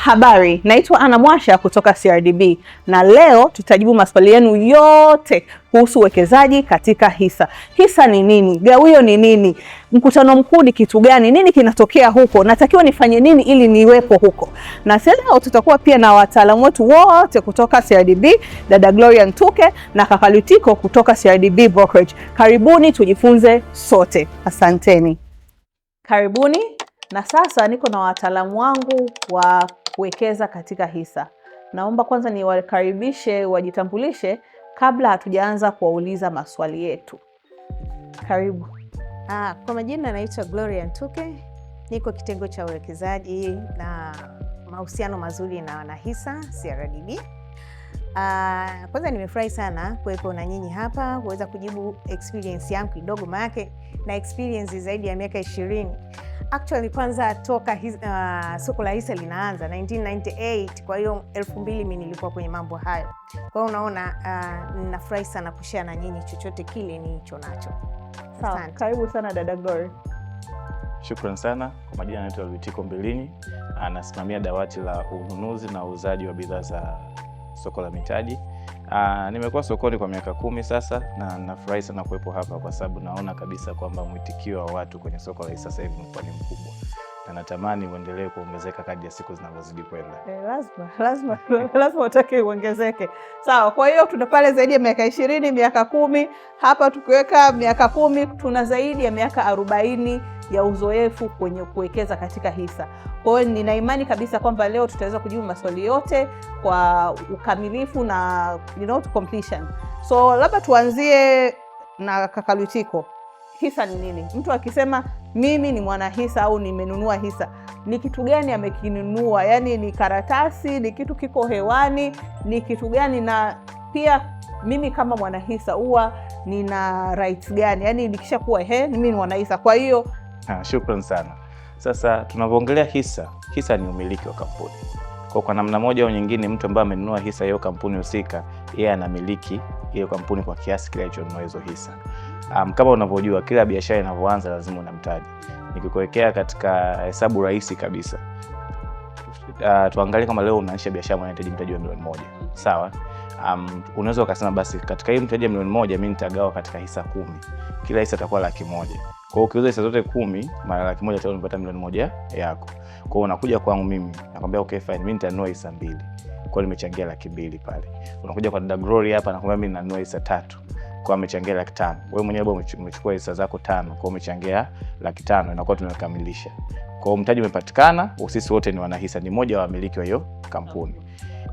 Habari, naitwa Ana Mwasha kutoka CRDB na leo tutajibu maswali yenu yote kuhusu uwekezaji katika hisa. Hisa ni nini? Gawio ni nini? Mkutano mkuu ni kitu gani? Nini kinatokea huko? Natakiwa nifanye nini ili niwepo huko? Na leo tutakuwa pia na wataalamu wetu wote kutoka CRDB, dada Gloria Ntuke na kaka Lutiko kutoka CRDB Brokerage. Karibuni tujifunze sote. Asanteni. Karibuni. Na sasa niko na wataalamu wangu wa kuwekeza katika hisa. Naomba kwanza niwakaribishe wajitambulishe kabla hatujaanza kuwauliza maswali yetu. Karibu. Kwa majina naitwa Gloria Ntuke. Niko kitengo cha uwekezaji na mahusiano mazuri na wanahisa CRDB. Kwanza nimefurahi sana kuwepo na nyinyi hapa kuweza kujibu experience yangu kidogo, maana na experience zaidi ya miaka 20. Actually kwanza toka soko la hisa linaanza 1998, kwa hiyo 2000 mimi nilikuwa kwenye mambo hayo. Kwa hiyo unaona ninafurahi sana kushare na nyinyi chochote kile nilicho nacho. Sawa, karibu sana dada Glory. Shukrani sana. Kwa majina naitwa Lutiko Mbilini, anasimamia dawati la ununuzi na uuzaji wa bidhaa za soko la mitaji. Nimekuwa sokoni kwa miaka 10 sasa na nafurahi sana kuwepo hapa kwa sababu naona kabisa kwamba mwitikio wa watu kwenye soko la hisa sasa hivi ni mkubwa. Na natamani uendelee kuongezeka kadri ya siku zinavyozidi kwenda. Lazima utake uongezeke. Sawa, kwa hiyo tuna pale zaidi ya miaka 20, miaka 10. Hapa tukiweka miaka 10 tuna zaidi ya miaka 40 ya uzoefu kwenye kuwekeza katika hisa. Kwa hiyo nina imani kabisa kwamba leo tutaweza kujibu maswali yote kwa ukamilifu na to completion. So labda tuanzie na kaka Lutiko. Hisa ni nini? Mtu akisema mimi ni mwana hisa au nimenunua hisa, ni kitu gani amekinunua? Yaani ni karatasi, ni kitu kiko hewani, ni kitu gani? Na pia mimi kama mwana hisa huwa nina rights gani? Yaani nikishakuwa mimi ni mwana hisa. Kwa hiyo shukrani sana. Sasa tunapoongelea hisa ni umiliki wa kampuni. Kwa namna moja au nyingine mtu ambaye amenunua hisa hiyo kampuni husika, yeye anamiliki hiyo kampuni kwa kiasi kile alichonunua hizo hisa. Kama unavyojua kila biashara inapoanza lazima una mtaji. Nikikuwekea katika hesabu rahisi kabisa. Tuangalie kama leo unaanzisha biashara unahitaji mtaji wa milioni 1. Sawa? Unaweza ukasema basi katika hii mtaji wa milioni 1 mimi nitagawa katika hisa 10. Kila hisa itakuwa 100,000. Kwa hiyo ukiuza hisa zote 10 mara 100,000 tayari unapata milioni 1 yako. Kwa hiyo unakuja kwangu mimi nakwambia okay fine, mimi nitanunua hisa 2. Kwa hiyo nimechangia 200,000 pale. Unakuja kwa dada Glory hapa nakwambia mimi nanunua hisa 3. Kwa amechangia 500,000. Wewe mwenyewe bado umechukua hisa zako 5, kwa umechangia 500,000, inakuwa tumekamilisha. Kwa hiyo mtaji umepatikana, sisi wote ni wanahisa, ni mmoja wa wamiliki wa hiyo kampuni.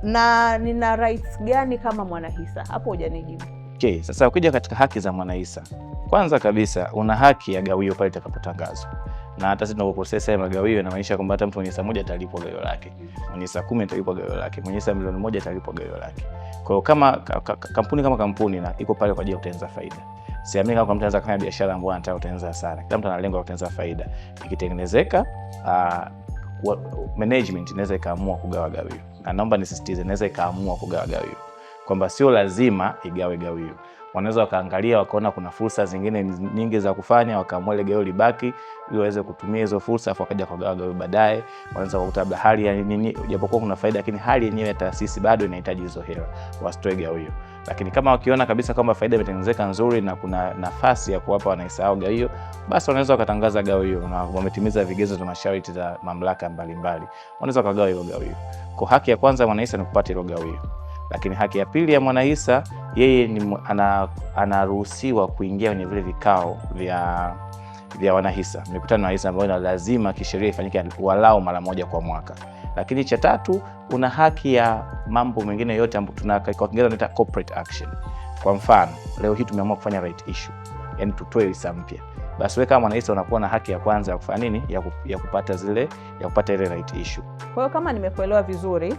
Na nina rights gani kama mwanahisa? Hapo hujanijibu. Okay, sasa ukija katika haki za mwanahisa. Kwanza kabisa una haki ya gawio pale itakapotangazwa. Na hata sisi tunapoprocess ya magawio inamaanisha kwamba hata mtu mwenye hisa 1 atalipwa gawio lake. Mwenye hisa 10 atalipwa gawio lake. Mwenye hisa milioni 1 atalipwa gawio lake. Kwa hiyo kama kampuni na iko pale kwa ajili ya kutengeneza faida. Siamini kama mtu anaweza kufanya biashara ambayo anataka kutengeneza hasara. Kila mtu ana lengo la kutengeneza faida. Ikitengenezeka management inaweza ikaamua kugawa gawio. Na naomba nisisitize, inaweza ikaamua kugawa gawio. Kwamba sio lazima igawe gawio. Wanaweza wakaangalia wakaona kuna fursa zingine nyingi za kufanya, wakaamua ile gawio libaki ili waweze kutumia hizo fursa afu wakaja kugawa gawio baadaye. Wanaweza kukuta labda hali ya nini, japokuwa kuna faida lakini hali yenyewe ya taasisi bado inahitaji hizo hela, wasitoe gawio. Lakini kama wakiona kabisa kwamba faida imetengenezeka nzuri na kuna nafasi ya kuwapa wanahisa gawio, basi wanaweza wakatangaza gawio na wametimiza vigezo na masharti za mamlaka mbalimbali. Wanaweza wakagawa hilo gawio. Kwa haki ya kwanza mwanahisa ni kupata hilo gawio. Lakini haki ya pili ya mwanahisa, yeye anaruhusiwa kuingia kwenye vile vikao vya wanahisa. Mikutano ya wanahisa ambayo lazima kisheria ifanyike walau mara 1 kwa mwaka. Lakini cha tatu, una haki ya mambo mengine yote ambayo kwa Kiingereza tunaita corporate action. Kwa mfano, leo hii tumeamua kufanya right issue. Yaani tutoe hisa mpya. Basi wewe kama mwanahisa unakuwa na haki ya kwanza ya kufanya nini? Ya kupata ile right issue. Kwa hiyo kama nimekuelewa vizuri,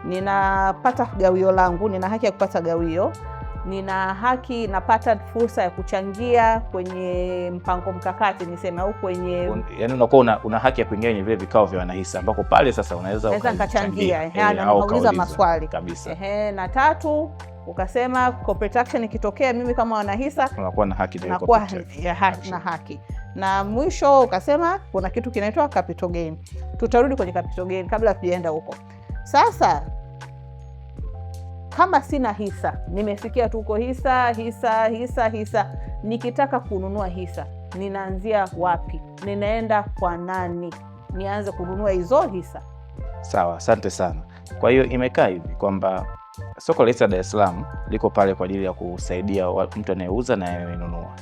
ninapata gawio langu, nina haki ya kupata gawio, napata fursa ya kuchangia kwenye mpango mkakati niseme au kwenye yaani unakuwa una haki ya kuingia kwenye vile vikao vya wanahisa ambako pale sasa unaweza ukachangia na kuuliza maswali kabisa. Na tatu ukasema corporate action ikitokea mimi kama wanahisa unakuwa na haki na haki. Na mwisho ukasema kuna kitu kinaitwa capital gain. Tutarudi kwenye capital gain kabla tujaenda huko. Sasa kama sina hisa, nimesikia tuko hisa, nikitaka kununua hisa ninaanzia wapi? Ninaenda kwa nani nianze kununua hizo hisa? Sawa, asante sana. Kwa hiyo imekaa hivi kwamba soko la hisa Dar es Salaam liko pale kwa ajili ya kusaidia mtu anayeuza na anayenunua,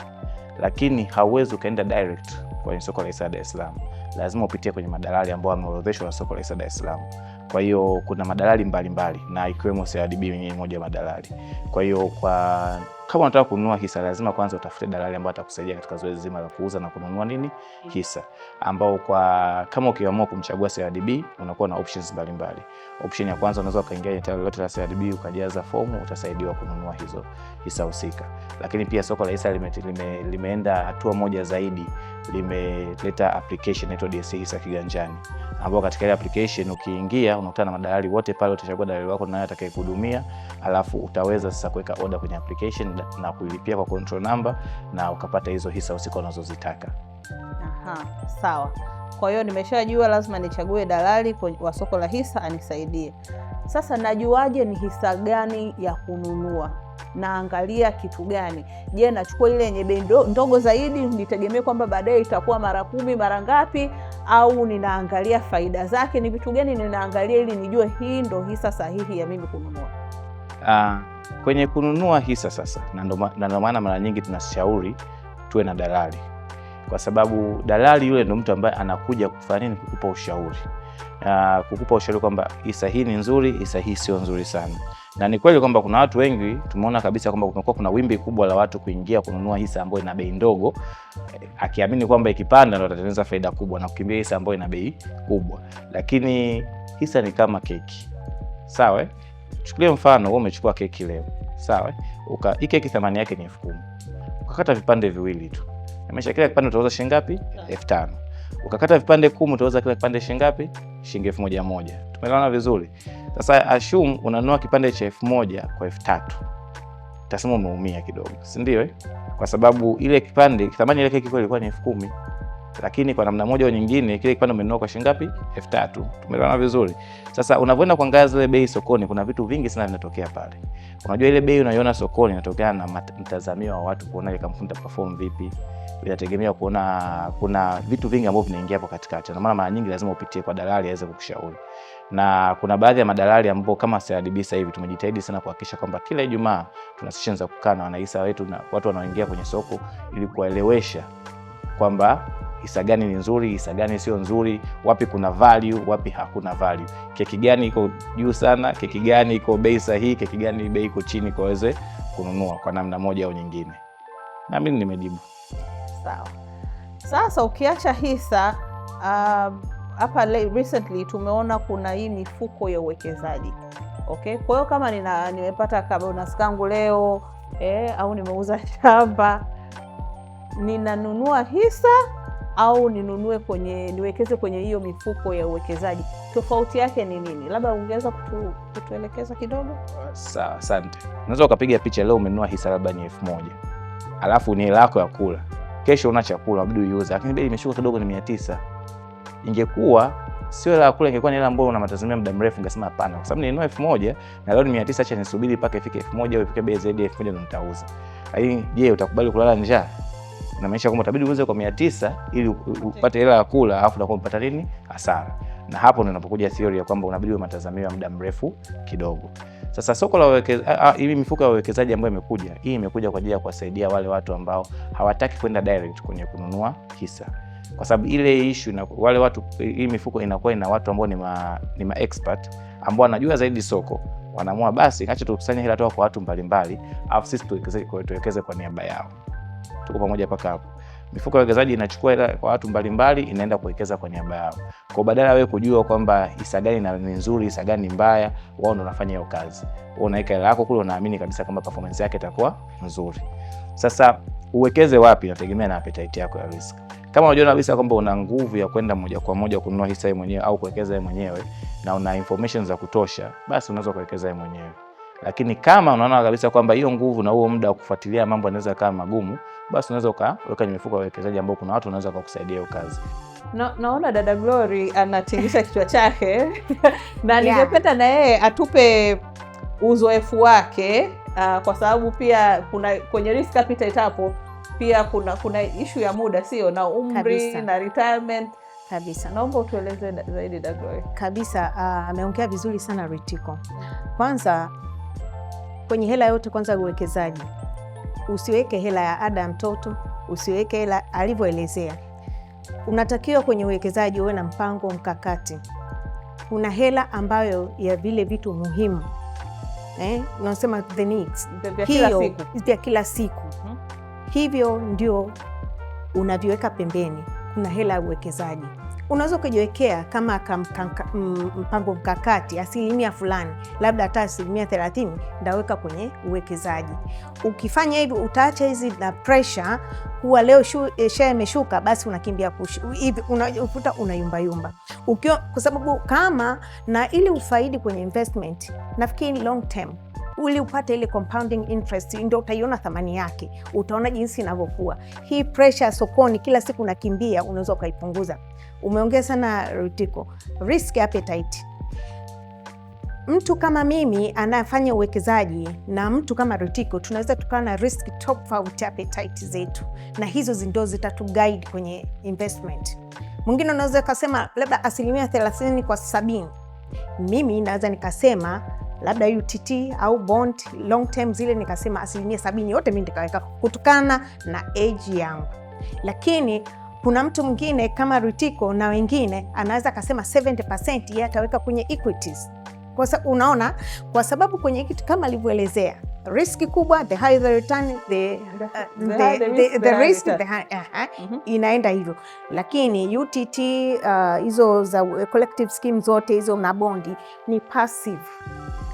lakini hauwezi ukaenda direct kwenye soko la hisa Dar es Salaam. Lazima upitie kwenye madalali ambao wameorodheshwa na soko la hisa Dar es Salaam. Kwa hiyo kuna madalali mbalimbali na ikiwemo CRDB wenyewe mmoja wa madalali. Kwa hiyo kama unataka kununua hisa lazima kwanza utafute dalali ambaye atakusaidia katika zoezi zima la kuuza na kununua hisa, ambao kama ukiamua kumchagua CRDB unakuwa na options mbalimbali. Option ya kwanza unaweza kaingia tawi lolote la CRDB ukajaza fomu, utasaidiwa kununua hizo hisa husika. Lakini pia soko la hisa limeenda hatua moja zaidi, limeleta application inaitwa DSE Hisa Kiganjani, ambao katika ile application ukiingia unakutana na madalali wote pale, utachagua dalali wako naye atakayekuhudumia, alafu utaweza sasa kuweka order kwenye application na kuilipia kwa control number na ukapata hizo hisa husika unazozitaka. Sawa. Kwa hiyo nimeshajua lazima nichague dalali wa soko la hisa anisaidie. Sasa najuaje ni hisa gani ya kununua? Naangalia kitu gani? Je, nachukua ile yenye bei ndogo zaidi nitegemea kwamba baadaye itakuwa mara 10 mara ngapi, au ninaangalia faida zake? Ni vitu gani ninaangalia ili nijue hii ndo hisa sahihi ya mimi kununua? Kwenye kununua hisa sasa, na ndio maana mara nyingi tunashauri tuwe na dalali, kwa sababu dalali yule ndo mtu ambaye anakuja kufanya nini? Kukupa ushauri. Kukupa ushauri kwamba hisa hii ni nzuri, hisa hii sio nzuri sana. Na ni kweli kwamba kuna watu wengi tumeona kabisa kwamba kumekuwa kuna wimbi kubwa la watu kuingia kununua hisa ambayo ina bei ndogo, akiamini kwamba ikipanda ndio atatengeneza faida kubwa na kukimbia hisa ambayo ina bei kubwa. Lakini hisa ni kama keki. Sawa? Chukulia mfano wewe umechukua keki leo. Sawa? Hii keki thamani yake ni 10,000. Ukakata vipande viwili tu. Nimesha kila kipande utauza shilingi ngapi? 5,000. Ukakata vipande 10 utauza kila kipande shilingi ngapi? Shilingi 1,000. Tumeelewana vizuri? Sasa assume unanunua kipande cha 1,000 kwa 3,000. Utasema umeumia kidogo, si ndio? Kwa sababu ile kipande thamani ile keki ilikuwa ni 10,000. Lakini kwa namna moja au nyingine kile kipande umenunua kwa shilingi ngapi? 3,000. Tumeelewana vizuri? Sasa unapoenda kuangalia zile bei sokoni kuna vitu vingi sana vinatokea pale. Unajua ile bei unaiona sokoni inatokana na mtazamio wa watu kuona ile kampuni itaperform vipi. Inategemea kuona kuna vitu vingi ambavyo vinaingia hapo katikati. Na mara nyingi lazima upitie kwa dalali aweze kukushauri. Na kuna baadhi ya madalali ambao kama CRDB sasa hivi tumejitahidi sana kuhakikisha kwamba kila Ijumaa tuna sessions za kukaa na wanahisa wetu na watu wanaoingia kwenye soko ili kuelewesha kwamba hisa gani ni nzuri, hisa gani sio nzuri, wapi kuna value, wapi hakuna value. Keki gani iko juu sana, keki gani iko bei sahihi, keki gani bei iko chini kwa waweze kununua kwa namna moja au nyingine. Na mimi nimejibu. Sawa. Sasa ukiacha hisa, hapa recently tumeona kuna hii mifuko ya uwekezaji. Okay? Kwa hiyo kama nimepata kabonus kangu leo au nimeuza shamba, ninanunua hisa au niwekeze kwenye hiyo mifuko ya uwekezaji? Tofauti yake ni nini? Labda ungeweza kutuelekeza kidogo? Sawa, asante. Unaweza ukapiga picha leo umenunua hisa labda ni 1,000. Alafu ni lako ya kula. Kesho una chakula inabidi uiuze, lakini bei imeshuka kidogo ni 900. Ingekuwa sio la kula, ingekuwa ni ile ambayo una matazamio muda mrefu, ungesema hapana, kwa sababu nilinunua 1,000 na leo ni 900, acha nisubiri mpaka ifike 1,000 au ifike bei zaidi ya 1,000 ndo nitauza. Lakini je, utakubali kulala njaa? Na maisha kwamba utabidi uuze kwa 900 ili upate hela ya kula, alafu utakuwa umepata nini? Hasara. Na hapo ndio unapokuja theory ya kwamba unabidi uwe matazamio ya muda mrefu kidogo. Sasa soko la uwekezaji, hii mifuko ya uwekezaji ambayo imekuja kwa ajili ya kuwasaidia wale watu ambao hawataki kwenda direct kwenye kununua hisa. Kwa sababu ile issue na wale watu, hii mifuko inakuwa ina watu ambao ni ma expert ambao wanajua zaidi soko. Wanaamua basi acha tukusanye hela toka kwa watu mbalimbali, alafu sisi tuwekeze kwa niaba yao. Tuko pamoja paka hapo. Mifuko ya uwekezaji inachukua hela kwa watu mbalimbali, inaenda kuwekeza kwa niaba yao. Kwa badala wewe kujua kwamba hisa gani ni nzuri, hisa gani mbaya, wao ndio wanafanya hiyo kazi. Wewe unaweka hela yako kule, unaamini kabisa kwamba performance yake itakuwa nzuri. Sasa uwekeze wapi inategemea na appetite yako ya risk. Kama unajua kabisa kwamba una nguvu ya kwenda moja kwa moja kununua hisa wewe mwenyewe au kuwekeza wewe mwenyewe na una information za kutosha, basi unaweza kuwekeza wewe mwenyewe. Lakini kama unaona kabisa kwamba hiyo nguvu na huo muda wa kufuatilia mambo yanaweza kama magumu, basi unaweza ukaweka kwenye mifuko ya uwekezaji ambao kuna watu wanaweza kukusaidia hiyo kazi. Naona dada Glory anatingisha kichwa chake na ningependa na yeye atupe uzoefu wake, kwa sababu pia kuna kwenye risk appetite hapo pia kuna issue ya muda, sio na umri kabisa, na retirement kabisa. Naomba utueleze zaidi dada Glory. Kabisa, ameongea vizuri sana Ritiko. Kwanza kwenye hela yote, kwanza uwekezaji, usiweke hela ya ada ya mtoto, usiweke hela alivyoelezea. Unatakiwa kwenye uwekezaji uwe na mpango mkakati. Kuna hela ambayo ya vile vitu muhimu, unasema the needs, hiyo ya kila siku. Hivyo ndio unaviweka pembeni. Kuna hela ya uwekezaji unaweza kujiwekea kama mpango mkakati, asilimia fulani, labda hata asilimia 30 ndaweka kwenye uwekezaji. Ukifanya hivyo utaacha hizi na pressure kuwa leo share imeshuka basi unakimbia hivi, unafuta unayumba. Kwa sababu kama na ili ufaidi kwenye investment, nafikiri long term, ili upate ile compounding interest, ndio utaiona thamani yake, utaona jinsi inavyokuwa. Hii pressure sokoni kila siku unakimbia, unaweza ukaipunguza. Umeongea sana Ritiko, risk appetite. Mtu kama mimi anafanya uwekezaji na mtu kama Ritiko, tunaweza tukawa na risk tofauti appetite zetu, na hizo ndio zitatuguide kwenye investment. Mwingine unaweza kusema labda asilimia 30 kwa 70. Mimi naweza nikasema labda UTT au bond long term, zile nikasema asilimia 70 yote mimi nikaweka kutokana na age yangu. Lakini kuna mtu mwingine kama Ritiko na wengine anaweza kasema 70% yeye ataweka kwenye equities. Kwa sababu unaona, kwa sababu kwenye kitu kama alivyoelezea, risk kubwa, the higher the return, the risk inaenda hivyo. Lakini UTT hizo za collective scheme zote hizo na bondi ni passive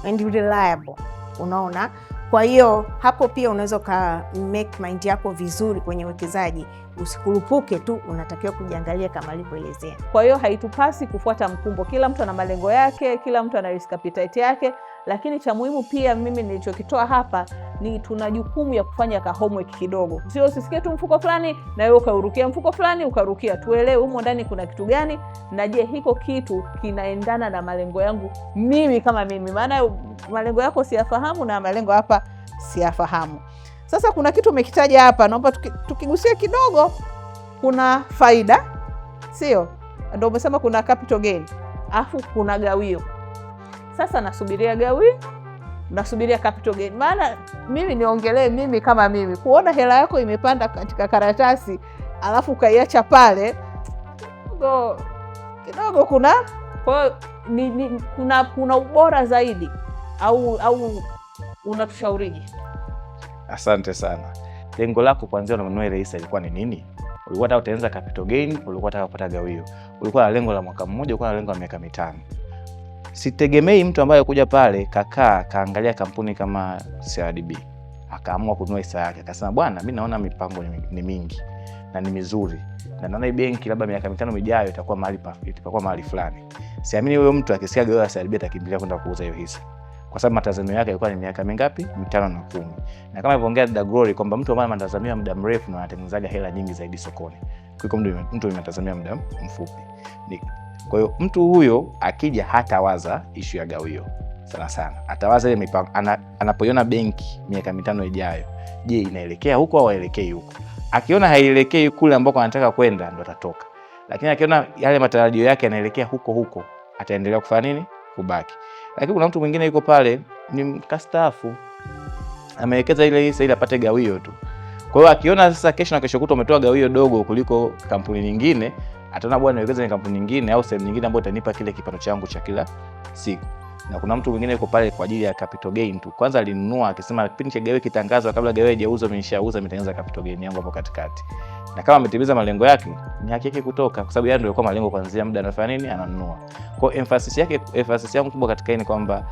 and reliable, unaona. Kwa hiyo hapo pia unaweza ka make mind yako vizuri kwenye uwekezaji, usikurupuke tu, unatakiwa kujiangalia kama alivyoelezea. Kwa hiyo haitupasi kufuata mkumbo, kila mtu ana malengo yake, kila mtu ana risk appetite yake, lakini cha muhimu pia mimi nilichokitoa hapa ni tuna jukumu ya kufanya ka homework kidogo. Sio usisikie tu mfuko fulani na wewe ukaurukia mfuko fulani ukarukia. Tuelewe humo ndani kuna kitu gani, na je hiko kitu kinaendana na malengo yangu mimi kama mimi, maana malengo yako siyafahamu na malengo hapa siyafahamu. Sasa kuna kitu umekitaja hapa, naomba tukigusia kidogo. Kuna faida, sio? Ndio umesema kuna capital gain, afu kuna gawio. Sasa nasubiria gawio, nasubiria capital gain. Maana mimi niongelee mimi kama mimi, kuona hela yako imepanda katika karatasi alafu ukaiacha pale kidogo kuna kuna ubora zaidi, au unatushaurije? Asante sana. Lengo lako kwanza unanunua ile hisa ilikuwa ni nini? Ulikuwa unataka kutengeneza capital gain, ulikuwa unataka kupata gawio, ulikuwa na lengo la mwaka mmoja, ulikuwa na lengo la miaka 5. Sitegemei mtu ambaye kuja pale kaangalia kampuni kama CRDB akaamua kununua hisa yake akasema bwana, mimi naona mipango ni mingi na ni mizuri na naona hii benki labda miaka 5 ijayo itakuwa mahali fulani. Siamini huyo mtu akisikia gawio la CRDB atakimbilia kwenda kuuza hiyo hisa, kwa sababu matazamio yake yalikuwa ni miaka mingapi? 5 na 10. Na kama ilivyoongea dada Glory kwamba mtu ambaye matazamio ya muda mrefu na anatengenezaga hela nyingi zaidi sokoni kuliko mtu anatazamia muda mfupi. Kwa hiyo mtu huyo akija hatawaza issue ya gawio sana. Atawaza ile mipango anapoiona benki miaka 5 ijayo, je, inaelekea huko au haielekei huko? Akiona haielekei kule ambako anataka kwenda ndo atatoka. Lakini akiona yale matarajio yake yanaelekea huko, ataendelea kufanya nini? Kubaki. Lakini kuna mtu mwingine yuko pale ni mkastaafu, amewekeza ile hisa ili apate gawio tu. Kwa hiyo akiona sasa kesho na kesho kutwa umetoa gawio dogo kuliko kampuni nyingine, ataona bwana niwekeze ni kampuni nyingine au sehemu nyingine ambayo itanipa kile kipato changu cha kila siku. Na kuna mtu mwingine yuko pale kwa ajili ya capital gain tu. Kwanza alinunua akisema kipindi cha gawio kitangazwa, kabla gawio haijauzwa nimeshauza, nitengeneza capital gain yangu hapo katikati. Na kama ametimiza malengo yake, ni haki yake kutoka, kwa sababu yeye ndio alikuwa malengo kuanzia muda anafanya nini, ananunua. Kwa emphasis yangu kubwa katika hii ni kwamba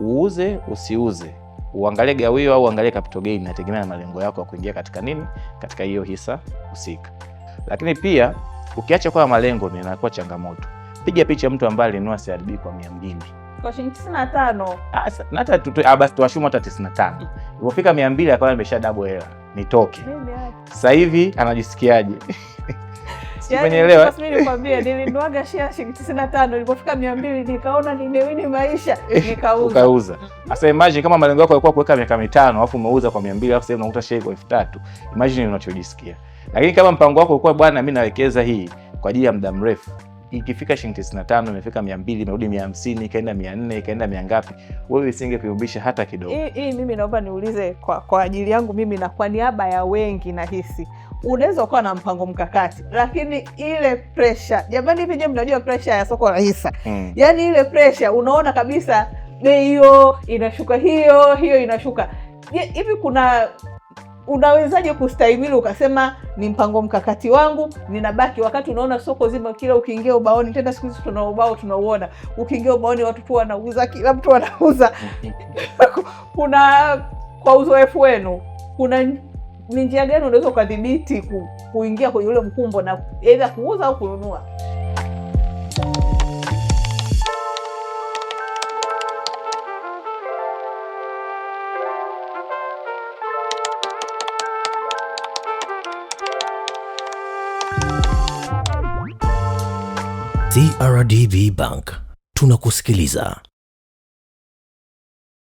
uuze usiuze, uangalie gawio au uangalie capital gain, inategemea na malengo yako ya kuingia katika nini, katika hiyo hisa husika. Lakini pia ukiacha kwa malengo ni inakuwa changamoto. Piga picha mtu ambaye alinunua CRDB kwa 200 kwa shilingi 95, hata basi tuwashumu hata 95. Ilipofika 200 akawa amesha double hela, nitoke. Sasa hivi anajisikiaje? Umenielewa? Mimi nikwambia nilinuaga share shilingi 95, ilipofika 200 nikaona nimewini maisha, nikauza. Ukauza. Sasa imagine kama malengo yako yalikuwa kuweka miaka 5 alafu umeuza kwa 200 alafu sasa unakuta share kwa 3000. Imagine unachojisikia. Lakini kama mpango wako ulikuwa bwana, mimi nawekeza hii kwa ajili ya muda mrefu, ikifika shilingi 95 imefika 200, imerudi 150, ikaenda 400, ikaenda 100 ngapi, wewe isingekuyumbisha hata kidogo. Hii mimi naomba niulize kwa ajili yangu mimi na kwa niaba ya wengi, nahisi unaweza ukawa na mpango mkakati, lakini ile pressure, jamani, hivi je, mnajua pressure ya soko la hisa? Yaani ile pressure unaona kabisa bei hiyo inashuka, hiyo inashuka. Hivi unawezaje kustahimili ukasema ni mpango mkakati wangu ninabaki, wakati unaona soko zima, kila ukiingia ubaoni, tena siku hizi tuna ubao tunauona, ukiingia ubaoni watu tu wanauza, kila mtu anauza. Kwa uzoefu wenu, ni njia gani unaweza ukadhibiti kuingia kwenye ule mkumbo na aidha kuuza au kununua? CRDB Bank, tunakusikiliza.